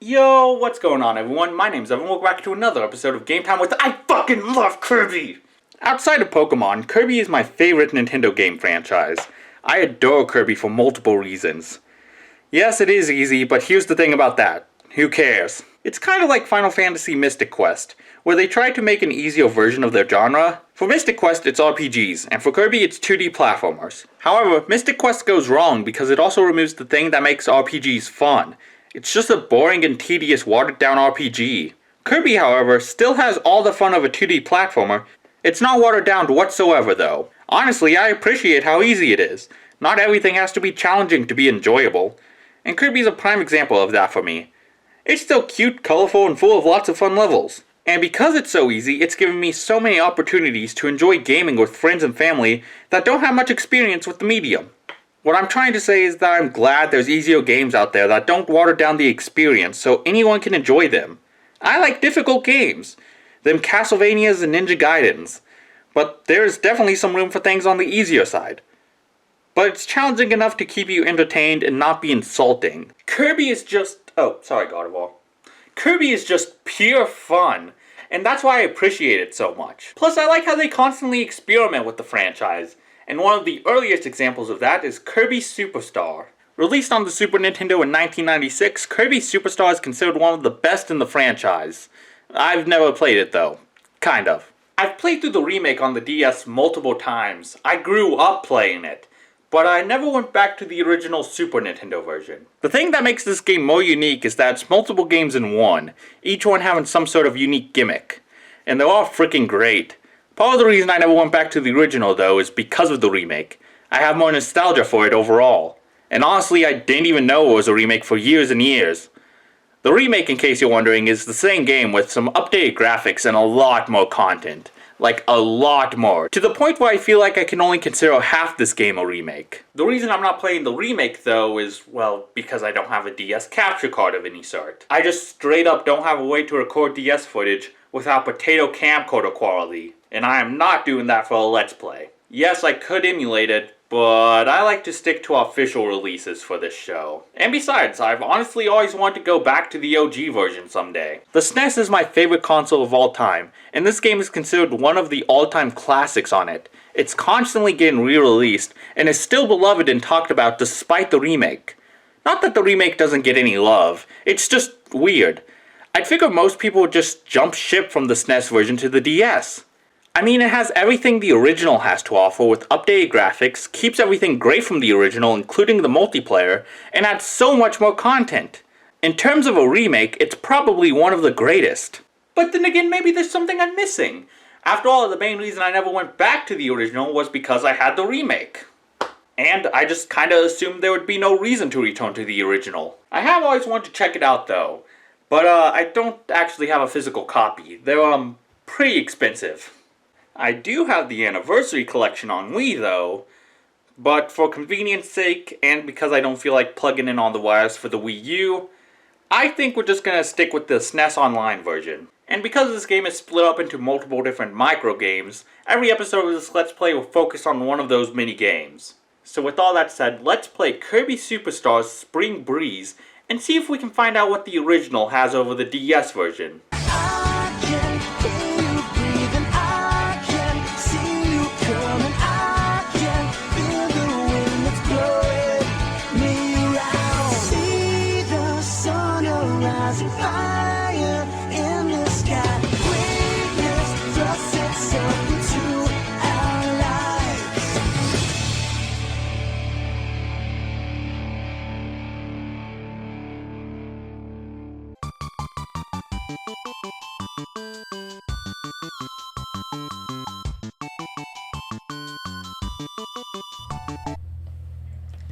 Yo, what's going on everyone? My name's Evan. Welcome back to another episode of Game Time with I fucking love Kirby! Outside of Pokemon, Kirby is my favorite Nintendo game franchise. I adore Kirby for multiple reasons. Yes, it is easy, but here's the thing about that. Who cares? It's kind of like Final Fantasy Mystic Quest, where they tried to make an easier version of their genre. For Mystic Quest, it's RPGs, and for Kirby, it's 2D platformers. However, Mystic Quest goes wrong because it also removes the thing that makes RPGs fun. It's just a boring and tedious watered-down RPG. Kirby, however, still has all the fun of a 2D platformer. It's not watered down whatsoever, though. Honestly, I appreciate how easy it is. Not everything has to be challenging to be enjoyable. And Kirby's a prime example of that for me. It's still cute, colorful, and full of lots of fun levels. And because it's so easy, it's given me so many opportunities to enjoy gaming with friends and family that don't have much experience with the medium. What I'm trying to say is that I'm glad there's easier games out there that don't water down the experience so anyone can enjoy them. I like difficult games, them Castlevanias and Ninja Gaidens, but there's definitely some room for things on the easier side. But it's challenging enough to keep you entertained and not be insulting. Kirby is just... Oh, sorry, God of War. Kirby is just pure fun, and that's why I appreciate it so much. Plus, I like how they constantly experiment with the franchise. And one of the earliest examples of that is Kirby Superstar. Released on the Super Nintendo in 1996, Kirby Superstar is considered one of the best in the franchise. I've never played it though. Kind of. I've played through the remake on the DS multiple times. I grew up playing it. But I never went back to the original Super Nintendo version. The thing that makes this game more unique is that it's multiple games in one, each one having some sort of unique gimmick. And they're all freaking great. Part of the reason I never went back to the original, though, is because of the remake. I have more nostalgia for it overall. And honestly, I didn't even know it was a remake for years and years. The remake, in case you're wondering, is the same game with some updated graphics and a lot more content. Like, a lot more. To the point where I feel like I can only consider half this game a remake. The reason I'm not playing the remake, though, is, well, because I don't have a DS capture card of any sort. I just straight up don't have a way to record DS footage without potato camcorder quality. And I am not doing that for a Let's Play. Yes, I could emulate it, but I like to stick to official releases for this show. And besides, I've honestly always wanted to go back to the OG version someday. The SNES is my favorite console of all time, and this game is considered one of the all-time classics on it. It's constantly getting re-released, and is still beloved and talked about despite the remake. Not that the remake doesn't get any love, it's just weird. I'd figure most people would just jump ship from the SNES version to the DS. I mean, it has everything the original has to offer with updated graphics, keeps everything great from the original including the multiplayer, and adds so much more content. In terms of a remake, it's probably one of the greatest. But then again, maybe there's something I'm missing. After all, the main reason I never went back to the original was because I had the remake. And I just kinda assumed there would be no reason to return to the original. I have always wanted to check it out though, but I don't actually have a physical copy. They're pretty expensive. I do have the Anniversary Collection on Wii though, but for convenience sake, and because I don't feel like plugging in all the wires for the Wii U, I think we're just gonna stick with the SNES Online version. And because this game is split up into multiple different micro games, every episode of this Let's Play will focus on one of those mini games. So with all that said, let's play Kirby Superstar's Spring Breeze, and see if we can find out what the original has over the DS version.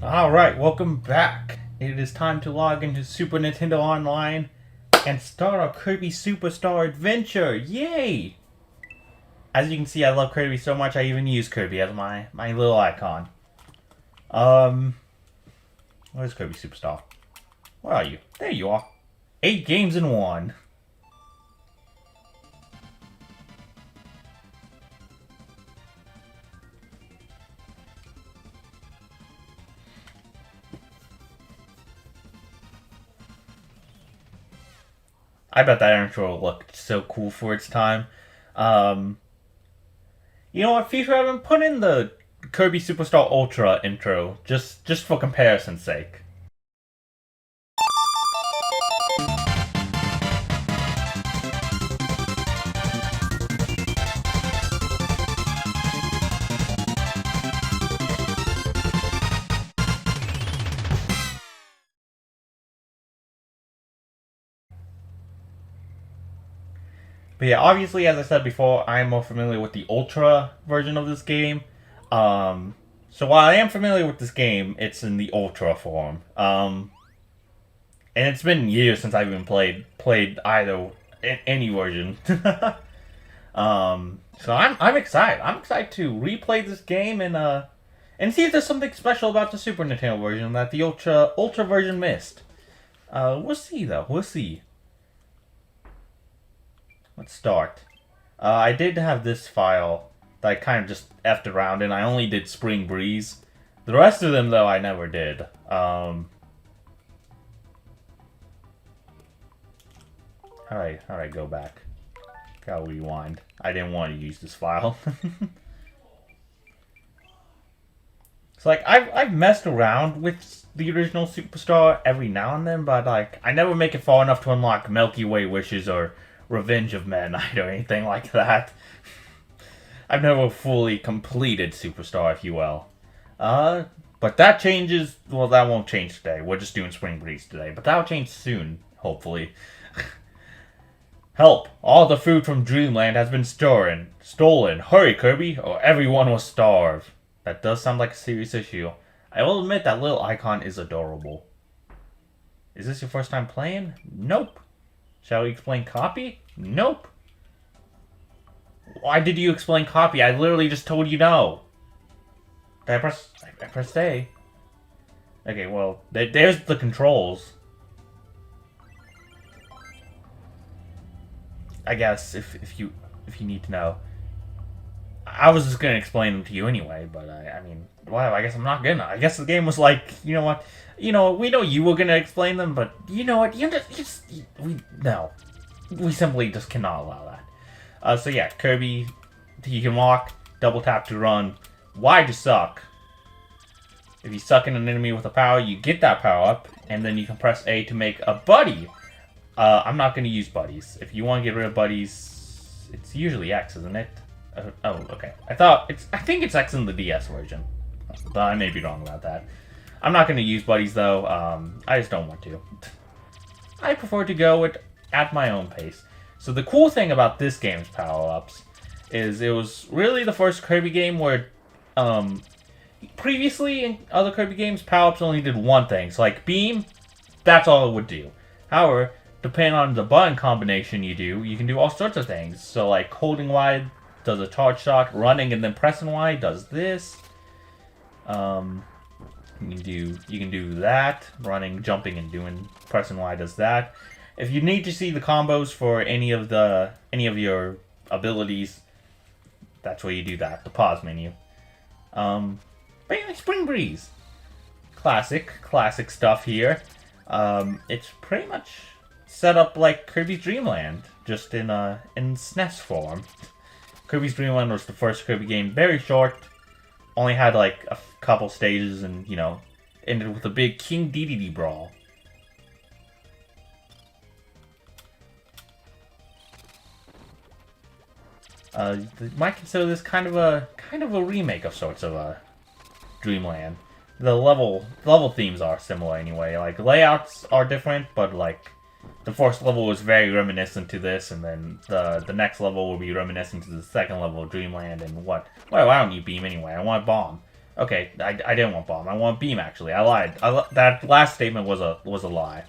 Alright, welcome back. It is time to log into Super Nintendo Online and start our Kirby Superstar adventure. Yay! As you can see, I love Kirby so much I even use Kirby as my little icon. Where's Kirby Superstar? Where are you? There you are. 8 games in 1. I bet that intro looked so cool for its time. Um, you know what, FIFA, I've been putting the Kirby Superstar Ultra intro just for comparison's sake. But yeah, obviously, as I said before, I am more familiar with the Ultra version of this game. So while I am familiar with this game, it's in the Ultra form. And it's been years since I've even played either any version. So I'm excited. I'm excited to replay this game and see if there's something special about the Super Nintendo version that the Ultra version missed. We'll see though. We'll see. Let's start. I did have this file that I kind of just effed around in. I only did Spring Breeze. The rest of them, though, I never did. How do I go back? Gotta rewind. I didn't want to use this file. It's like, I've messed around with the original Superstar every now and then, but like, I never make it far enough to unlock Milky Way Wishes or Revenge of Men or anything like that. I've never fully completed Superstar, if you will. But that changes. Well, that won't change today. We're just doing Spring Breeze today, but that'll change soon, hopefully. Help! All the food from Dreamland has been stolen. Hurry, Kirby, or everyone will starve. That does sound like a serious issue. I will admit that little icon is adorable. Is this your first time playing? Nope. Shall we explain copy? Nope. Why did you explain copy? I literally just told you no. Did I pressed A. Okay, well, there's the controls. I guess if you need to know. I was just gonna explain them to you anyway, but I mean, well, I guess I'm not gonna. I guess the game was like, you know what, we know you were gonna explain them, but you know what, we simply just cannot allow that. So yeah, Kirby, you can walk, double tap to run, Y to suck. If you suck in an enemy with a power, you get that power up, and then you can press A to make a buddy. I'm not gonna use buddies. If you want to get rid of buddies, it's usually X, isn't it? Oh, okay. I think it's X in the DS version, but I may be wrong about that. I'm not going to use buddies though. I just don't want to. I prefer to go at my own pace. So the cool thing about this game's power-ups is it was really the first Kirby game where, previously in other Kirby games, power-ups only did one thing. So like beam, that's all it would do. However, depending on the button combination you do, you can do all sorts of things. So like holding Y does a charge shot, running and then pressing Y does this. You can do that, running, jumping, and pressing Y does that. If you need to see the combos for any of your abilities, that's where you do that. The pause menu. But anyway, Spring Breeze, classic stuff here. It's pretty much set up like Kirby's Dreamland, just in SNES form. Kirby's Dreamland was the first Kirby game, very short, only had like a couple stages and, ended with a big King Dedede brawl. You might consider this kind of a remake of sorts of Dreamland. The level themes are similar anyway. Like layouts are different, but like the first level was very reminiscent to this, and then the next level will be reminiscent to the second level of Dreamland. And what? Well, I don't need beam anyway. I want bomb. Okay, I didn't want bomb. I want beam. Actually, I lied. That last statement was a lie.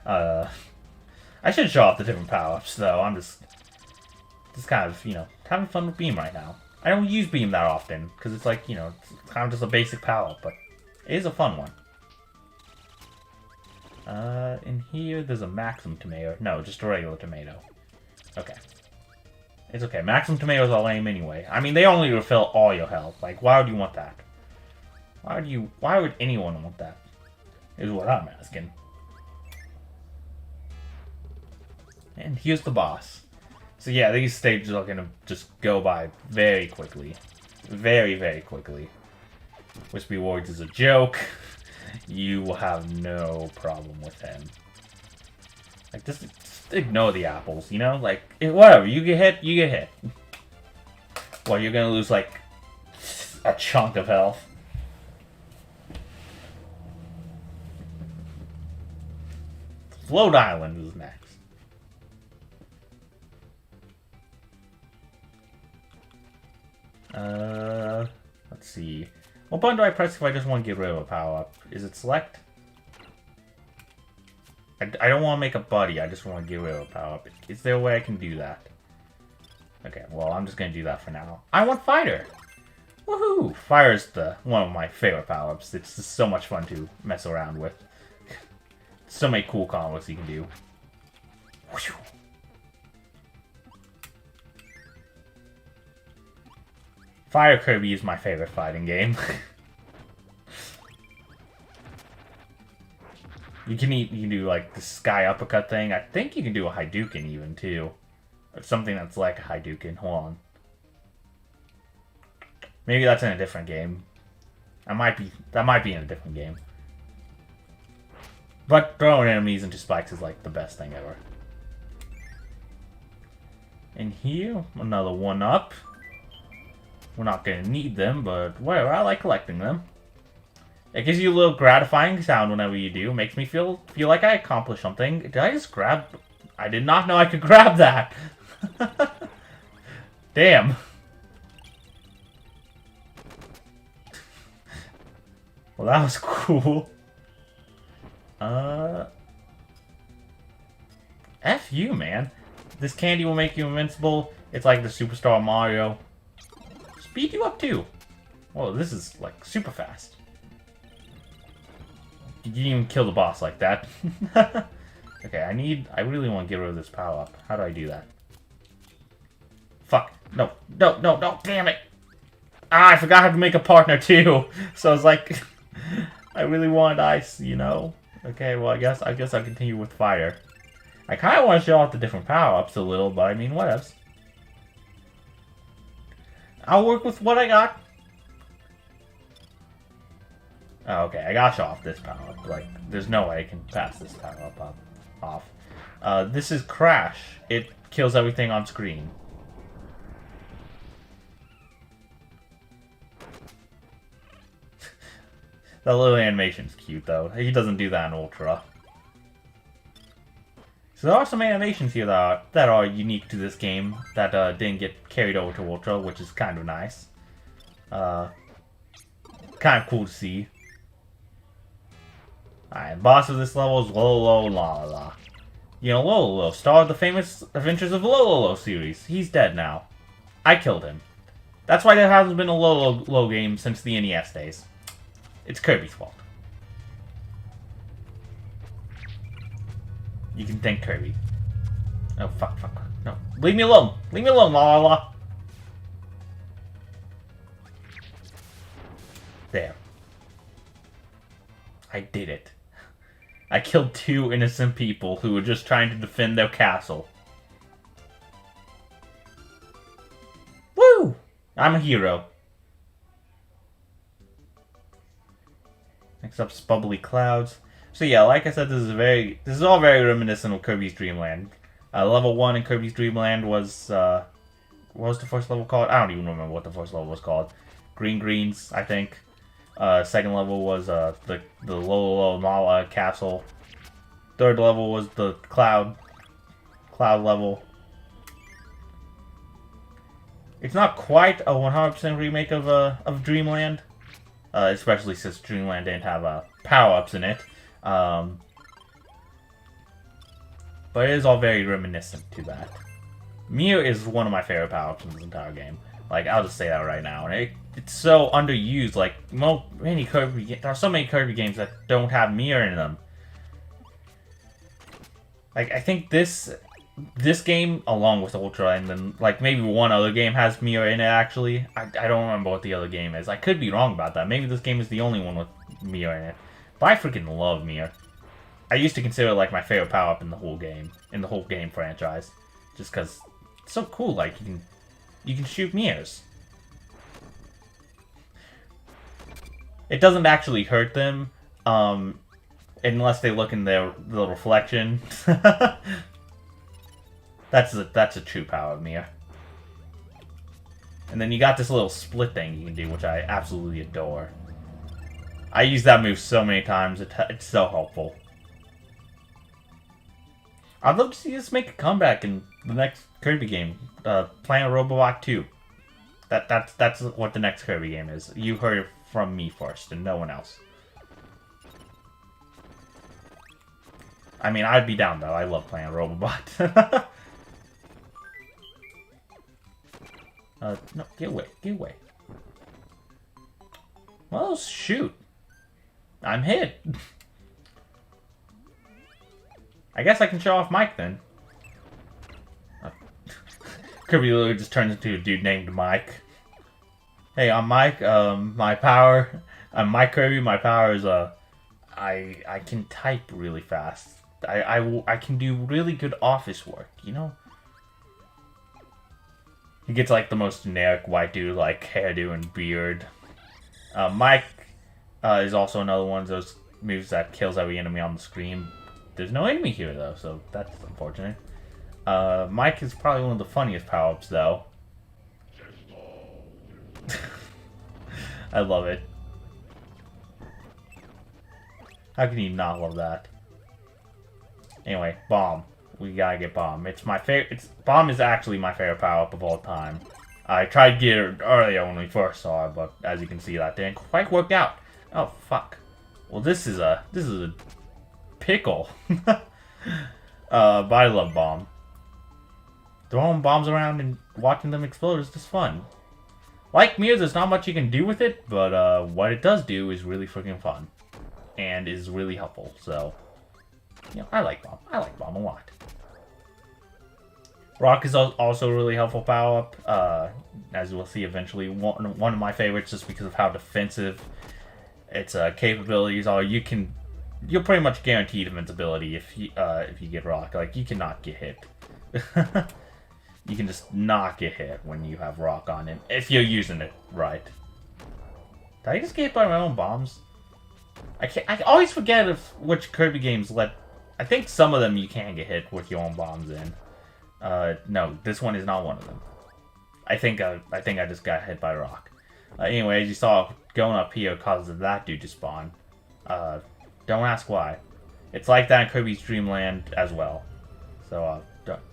I should show off the different power-ups though. I'm just kind of having fun with beam right now. I don't use beam that often because it's like it's kind of just a basic power-up, but it is a fun one. In here, there's a Maximum Tomato. No, just a regular tomato. Okay. It's okay. Maximum Tomatoes are lame anyway. I mean, they only refill all your health. Like, why would you want that? Why would anyone want that? Is what I'm asking. And here's the boss. So yeah, these stages are gonna just go by very quickly. Very, very quickly. Wispy Wards is a joke. You will have no problem with him. Like, just ignore the apples, you know? Like, whatever, you get hit, you get hit. Well, you're gonna lose, like, a chunk of health. Float Island is next. Let's see. What button do I press if I just want to get rid of a power-up? Is it select? I don't want to make a buddy, I just want to get rid of a power-up. Is there a way I can do that? Okay, well, I'm just going to do that for now. I want Fighter! Woohoo! Fire's one of my favorite power-ups. It's just so much fun to mess around with. So many cool combos you can do. Whew. Fire Kirby is my favorite fighting game. You can do like the sky uppercut thing. I think you can do a Hadouken even too. Or something that's like a Hadouken. Hold on. Maybe that's in a different game. That might be in a different game. But throwing enemies into spikes is like the best thing ever. And here, another 1-up. We're not gonna need them, but whatever, I like collecting them. It gives you a little gratifying sound whenever you do. It makes me feel like I accomplished something. Did I just grab... I did not know I could grab that! Damn. Well, that was cool. F you, man. This candy will make you invincible. It's like the Superstar Mario. Speed you up too. Whoa, this is like super fast. You didn't even kill the boss like that. Okay, I really want to get rid of this power up. How do I do that? Fuck. No, damn it. Ah, I forgot how to make a partner too. So I was like, I really wanted ice, you know? Okay, well, I guess I'll continue with fire. I kind of want to show off the different power-ups a little, but I mean, whatevs. I'll work with what I got. Oh, okay, I gotta show off this power-up. Like, there's no way I can pass this power-up off. This is Crash. It kills everything on screen. That little animation's cute, though. He doesn't do that in Ultra. So there are some animations here that are unique to this game that didn't get carried over to Ultra, which is kind of nice. Kind of cool to see. Alright, boss of this level is Lolo Lala. You know, Lolo, star of the famous Adventures of Lolo series. He's dead now. I killed him. That's why there hasn't been a Lolo game since the NES days. It's Kirby's fault. You can thank Kirby. Oh, fuck. No. Leave me alone. Leave me alone, la la la. There. I did it. I killed 2 innocent people who were just trying to defend their castle. Woo! I'm a hero. Next up's Bubbly Clouds. So yeah, like I said, this is all very reminiscent of Kirby's Dreamland. Level 1 in Kirby's Dreamland was, what was the first level called? I don't even remember what the first level was called. Greens, I think. Second level was, the Lolo Mala castle. Third level was the cloud level. It's not quite a 100% remake of Dreamland. Especially since Dreamland didn't have power-ups in it. But it is all very reminiscent to that. Mir is one of my favorite power-ups in this entire game. Like, I'll just say that right now. And it's so underused. Like, there are so many Kirby games that don't have Mir in them. Like, I think this game, along with Ultra, and then, like, maybe one other game has Mir in it, actually. I don't remember what the other game is. I could be wrong about that. Maybe this game is the only one with Mir in it. But I freaking love Mir. I used to consider it like my favorite power-up in the whole game franchise. Just because it's so cool, like, you can shoot mirrors. It doesn't actually hurt them, unless they look in the reflection. That's a true power of mirror. And then you got this little split thing you can do, which I absolutely adore. I use that move so many times, it's so helpful. I'd love to see this make a comeback in the next Kirby game, Planet Robobot 2. That's what the next Kirby game is. You heard it from me first, and no one else. I mean, I'd be down, though. I love Planet Robobot. No, get away, get away. Well, shoot. I'm hit. I guess I can show off Mike, then. Kirby literally just turns into a dude named Mike. Hey, I'm Mike. My power... I'm Mike Kirby. My power is, I can type really fast. I can do really good office work, you know? He gets, like, the most generic white dude, like, hairdo and beard. Mike is also another one of those moves that kills every enemy on the screen. There's no enemy here, though, so that's unfortunate. Mike is probably one of the funniest power-ups, though. I love it. How can you not love that? Anyway, Bomb. We gotta get Bomb. It's my favorite. Bomb is actually my favorite power-up of all time. I tried to get it earlier when we first saw it, but as you can see, that didn't quite work out. Oh fuck. Well, this is a pickle. But I love Bomb. Throwing bombs around and watching them explode is just fun. Like mirrors, there's not much you can do with it, but what it does do is really freaking fun. And is really helpful, so... You know, I like Bomb. I like Bomb a lot. Rock is also a really helpful power-up. As we'll see eventually, one of my favorites just because of how defensive its capabilities are. You're pretty much guaranteed invincibility if you get Rock. Like, you cannot get hit. You can just not get hit when you have Rock on it, if you're using it right. Did I just get hit by my own bombs? I always forget which Kirby games let... I think some of them you can get hit with your own bombs in. No, this one is not one of them. I think I just got hit by Rock. Anyway, as you saw, going up here causes that dude to spawn. Don't ask why. It's like that in Kirby's Dreamland as well. So,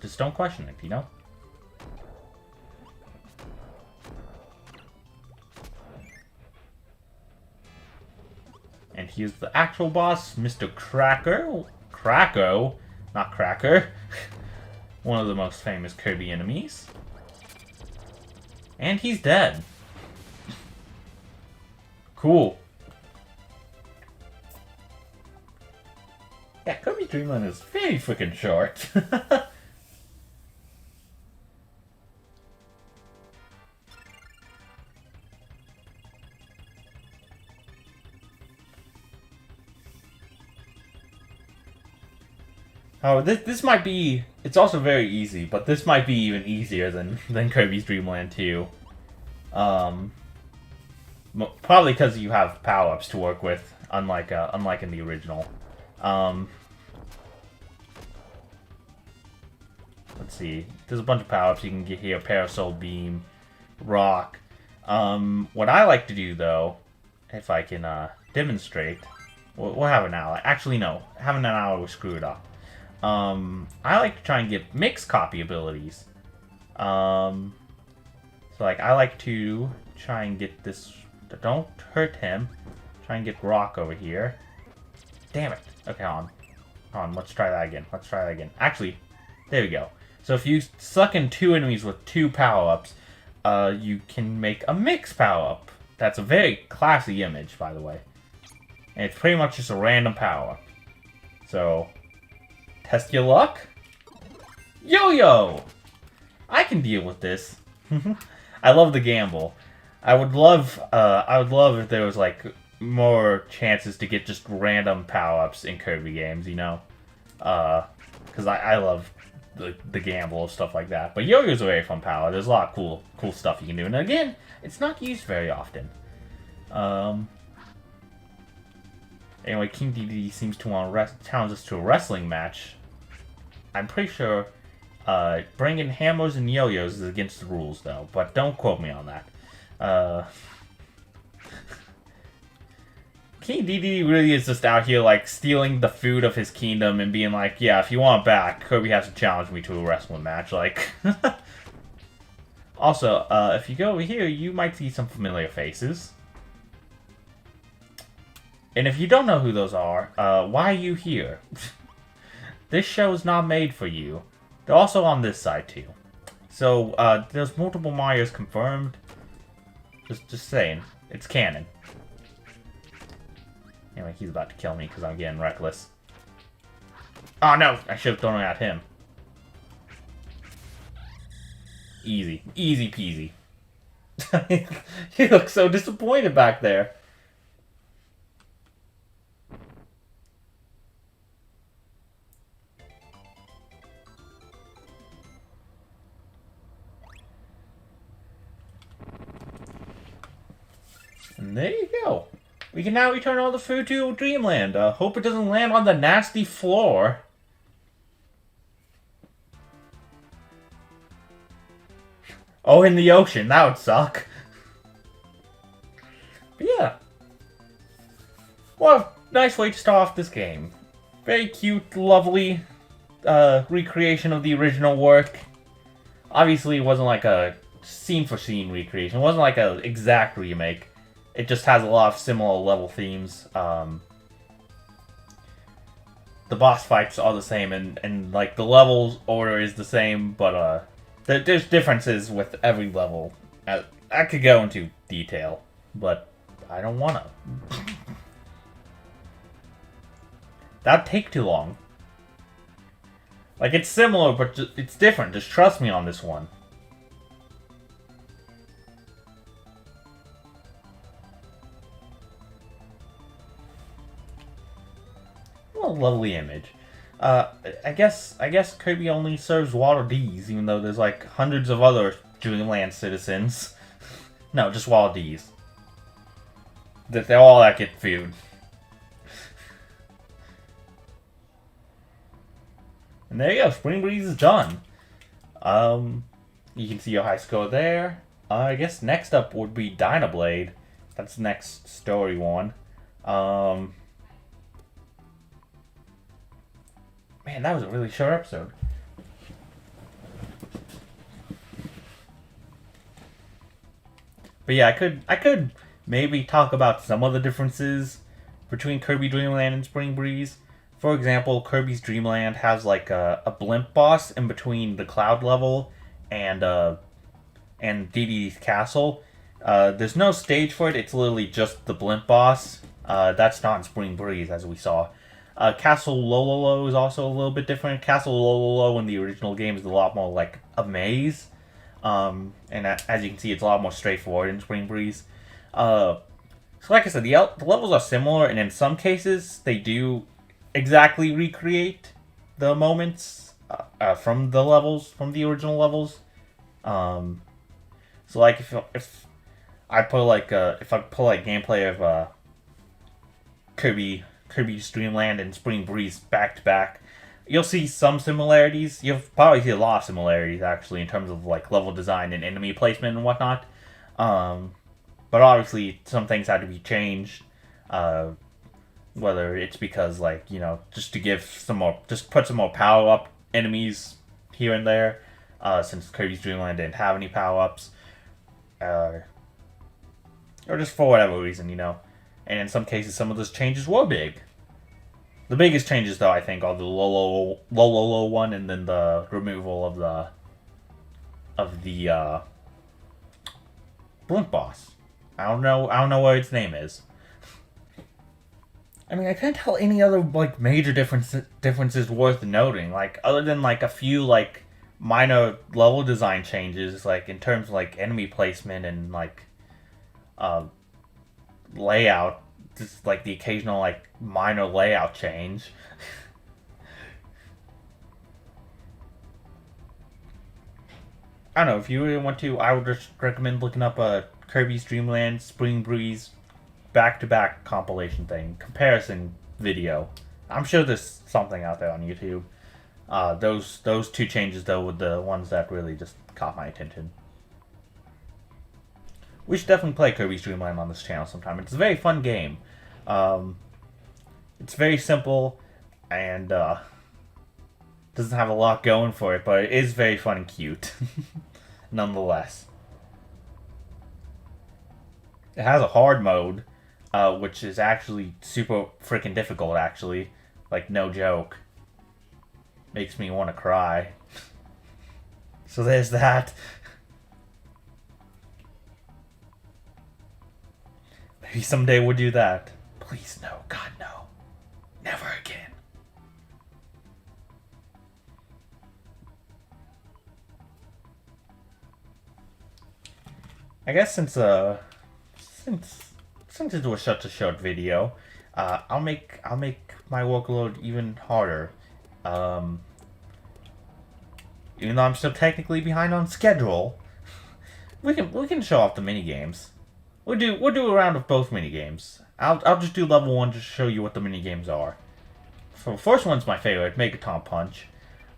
just don't question it, you know? And here's the actual boss, Mr. Cracker. Kracko, not Cracker. One of the most famous Kirby enemies. And he's dead. Cool. Yeah, Kirby Dreamland is very freaking short. Oh, this might be... It's also very easy, but this might be even easier than Kirby's Dreamland 2. Probably because you have power-ups to work with, unlike in the original. Let's see. There's a bunch of power-ups you can get here. Parasol Beam, Rock. What I like to do, though, if I can demonstrate... We'll have an ally. Actually, no. Having an ally will screw it up. I like to try and get mixed copy abilities. So, like, I like to try and get this... Don't hurt him. Try and get Rock over here. Damn it. Okay, hold on. Let's try that again. Actually, there we go. So if you suck in 2 enemies with 2 power-ups, you can make a mix power-up. That's a very classy image, by the way. And it's pretty much just a random power-up. So... Test your luck? Yo-yo! I can deal with this. I love the gamble. I would love if there was like more chances to get just random power-ups in Kirby games, you know? Because I love the gamble of stuff like that. But Yo-Yo's a very fun power. There's a lot of cool stuff you can do. And again, it's not used very often. Anyway, King Dedede seems to want to challenge us to a wrestling match. I'm pretty sure bringing hammers and yo-yos is against the rules, though. But don't quote me on that. King Dedede really is just out here, like, stealing the food of his kingdom and being like, yeah, if you want it back, Kirby has to challenge me to a wrestling match. Like, also, if you go over here, you might see some familiar faces. And if you don't know who those are, why are you here? This show is not made for you. They're also on this side, too. So, there's multiple Marios confirmed. Just saying. It's canon. Anyway, he's about to kill me because I'm getting reckless. Oh, no! I should have thrown it at him. Easy. Easy peasy. He looks so disappointed back there. And there you go. We can now return all the food to Dreamland. Hope it doesn't land on the nasty floor. Oh, in the ocean. That would suck. But yeah. Well, nice way to start off this game. Very cute, lovely recreation of the original work. Obviously, it wasn't like a scene-for-scene recreation. It wasn't like an exact remake. It just has a lot of similar level themes. The boss fights are the same, and like the levels order is the same, but there's differences with every level. I could go into detail, but I don't wanna. That'd take too long. Like, it's similar, but it's different. Just trust me on this one. What a lovely image. I guess Kirby only serves Waddle Dees, even though there's like hundreds of other Dreamland citizens. No, just Waddle Dees. They're all that get food. And there you go, Spring Breeze is done. You can see your high score there. I guess next up would be Dynablade. That's the next story one. Man, that was a really short episode. But yeah, I could maybe talk about some of the differences between Kirby Dreamland and Spring Breeze. For example, Kirby's Dreamland has like a blimp boss in between the cloud level and Dedede's castle. There's no stage for it. It's literally just the blimp boss. That's not in Spring Breeze, as we saw. Castle Lololo is also a little bit different. Castle Lololo in the original game is a lot more like a maze. And as you can see, it's a lot more straightforward in Spring Breeze. So like I said, the levels are similar, and in some cases, they do exactly recreate the moments from the levels, from the original levels. So like if I put like gameplay of Kirby's Dreamland and Spring Breeze back to back, you'll see some similarities. You'll probably see a lot of similarities actually in terms of like level design and enemy placement and whatnot. But obviously some things had to be changed. Whether it's because like, you know, just to give some more, just put some more power up enemies here and there, since Kirby's Dreamland didn't have any power ups, or just for whatever reason, you know. And in some cases, some of those changes were big. The biggest changes, though, I think, are the Lololo one, and then the removal of the blimp boss. I don't know what its name is. I mean, I can't tell any other like major differences worth noting. Like, other than like a few like minor level design changes, like in terms of like enemy placement and like layout. just like the occasional like minor layout change. I don't know, if you really want to, I would just recommend looking up a Kirby's Dreamland Spring Breeze back-to-back compilation thing, comparison video. I'm sure there's something out there on YouTube. Those two changes though were the ones that really just caught my attention. We should definitely play Kirby's Dreamland on this channel sometime. It's a very fun game. It's very simple and doesn't have a lot going for it, but it is very fun and cute, nonetheless. It has a hard mode, which is actually super freaking difficult, actually. Like, no joke. Makes me want to cry. So there's that. Maybe someday we'll do that. Please no, God no. Never again. I guess since it was such a short video, I'll make my workload even harder. Even though I'm still technically behind on schedule, we can show off the mini games. We'll do a round of both mini games. I'll just do level 1 to show you what the mini games are. So the first one's my favorite, Megaton Punch.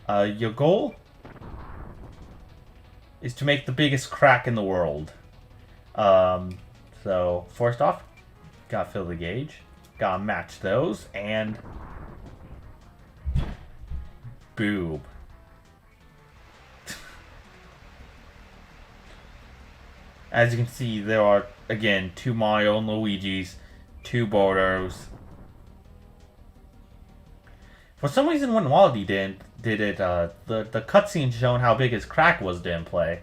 Your goal is to make the biggest crack in the world. So first off, gotta fill the gauge, gotta match those, and boob. As you can see, there are, again, 2 Mario and Luigi's, 2 Bordeaux. For some reason, when Wally did it, the cutscene showing how big his crack was didn't play.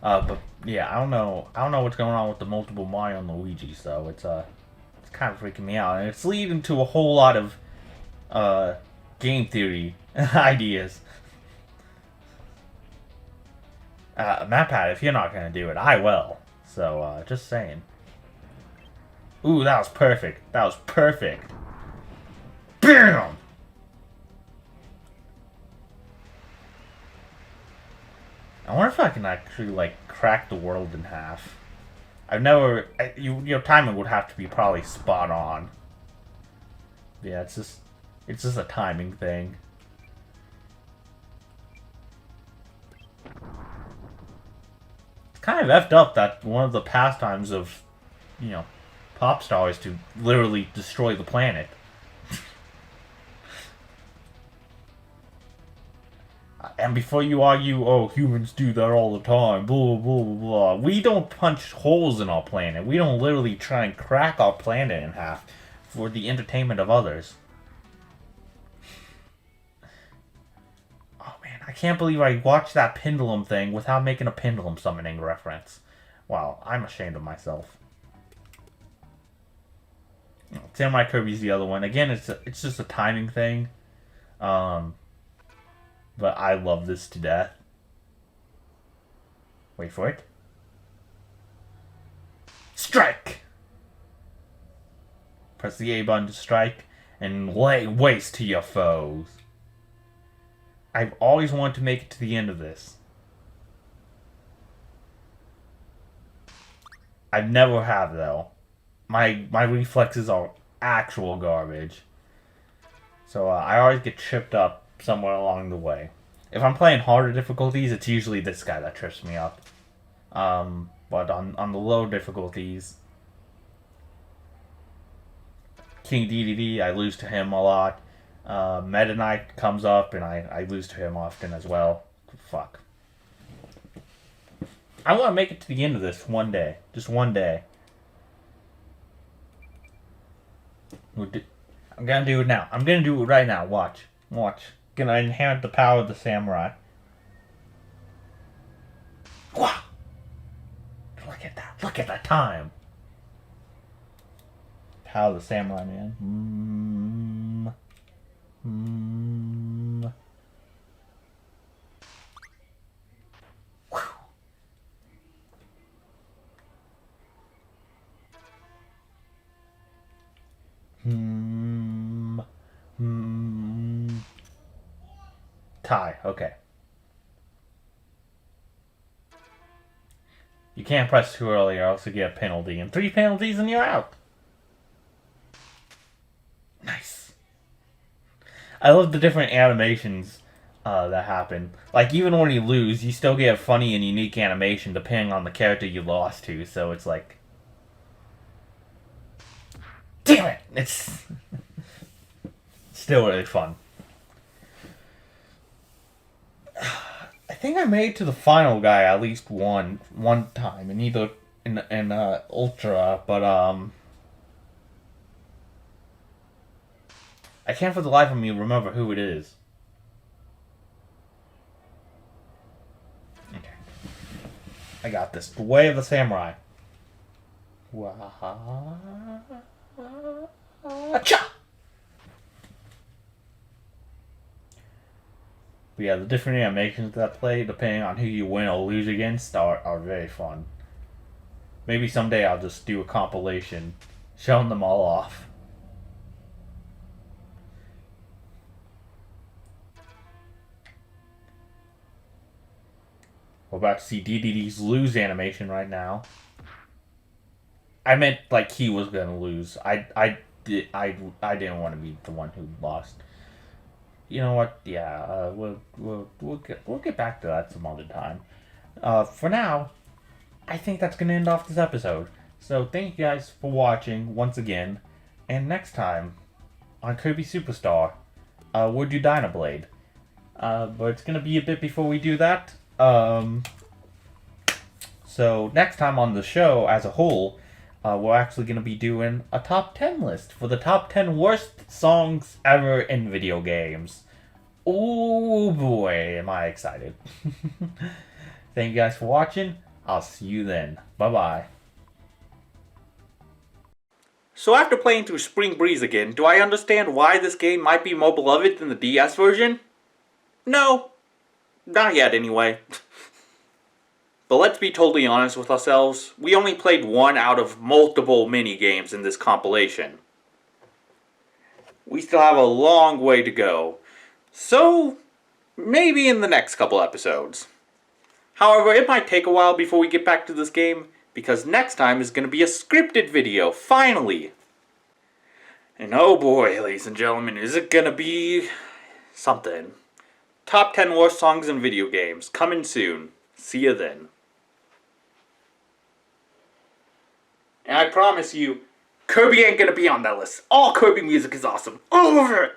But yeah, I don't know what's going on with the multiple Mario and Luigi's though. It's kind of freaking me out, and it's leading to a whole lot of game theory ideas. MatPat, if you're not gonna do it, I will. So just saying. Ooh, that was perfect. That was perfect. BAM! I wonder if I can actually, like, crack the world in half. I've never... your timing would have to be probably spot on. Yeah, it's just a timing thing. It's kind of effed up that one of the pastimes of, pop stars to literally destroy the planet. And before you argue, oh, humans do that all the time, blah, blah, blah, blah. We don't punch holes in our planet. We don't literally try and crack our planet in half for the entertainment of others. Oh, man, I can't believe I watched that pendulum thing without making a pendulum summoning reference. Wow, I'm ashamed of myself. Samurai Kirby's the other one. Again, it's just a timing thing. But I love this to death. Wait for it. Strike! Press the A button to strike and lay waste to your foes. I've always wanted to make it to the end of this. I've never have though. My reflexes are actual garbage. So I always get tripped up somewhere along the way. If I'm playing harder difficulties, it's usually this guy that trips me up. But on the low difficulties, King Dedede, I lose to him a lot. Meta Knight comes up and I lose to him often as well. Fuck. I want to make it to the end of this one day. Just one day. I'm gonna do it now. I'm gonna do it right now. Watch. Watch. Gonna inherit the power of the samurai. Wow! Look at that. Look at that time. Power of the samurai, man. tie. Okay. You can't press too early or else you get a penalty. And 3 penalties and you're out. Nice. I love the different animations that happen. Like, even when you lose, you still get a funny and unique animation depending on the character you lost to. So it's like... Damn it! It's still really fun. I think I made it to the final guy at least one time in either in Ultra, but I can't for the life of me remember who it is. Okay, I got this. The Way of the Samurai. Cha! But yeah, the different animations that play, depending on who you win or lose against, are very fun. Maybe someday I'll just do a compilation showing them all off. We're about to see Dedede's lose animation right now. I meant like he was gonna lose. I didn't want to be the one who lost. You know what? Yeah, we'll get back to that some other time. For now, I think that's gonna end off this episode. So thank you guys for watching once again, and next time on Kirby Superstar, we'll do Dynablade. But it's gonna be a bit before we do that. So next time on the show as a whole, we're actually going to be doing a top 10 list for the top 10 worst songs ever in video games. Oh boy, am I excited. Thank you guys for watching. I'll see you then. Bye-bye. So after playing through Spring Breeze again, do I understand why this game might be more beloved than the DS version? No. Not yet, anyway. But let's be totally honest with ourselves, we only played one out of multiple mini-games in this compilation. We still have a long way to go, so maybe in the next couple episodes. However, it might take a while before we get back to this game, because next time is going to be a scripted video, finally! And oh boy, ladies and gentlemen, is it going to be something. Top 10 worst songs in video games, coming soon. See you then. And I promise you, Kirby ain't gonna be on that list. All Kirby music is awesome. All over it!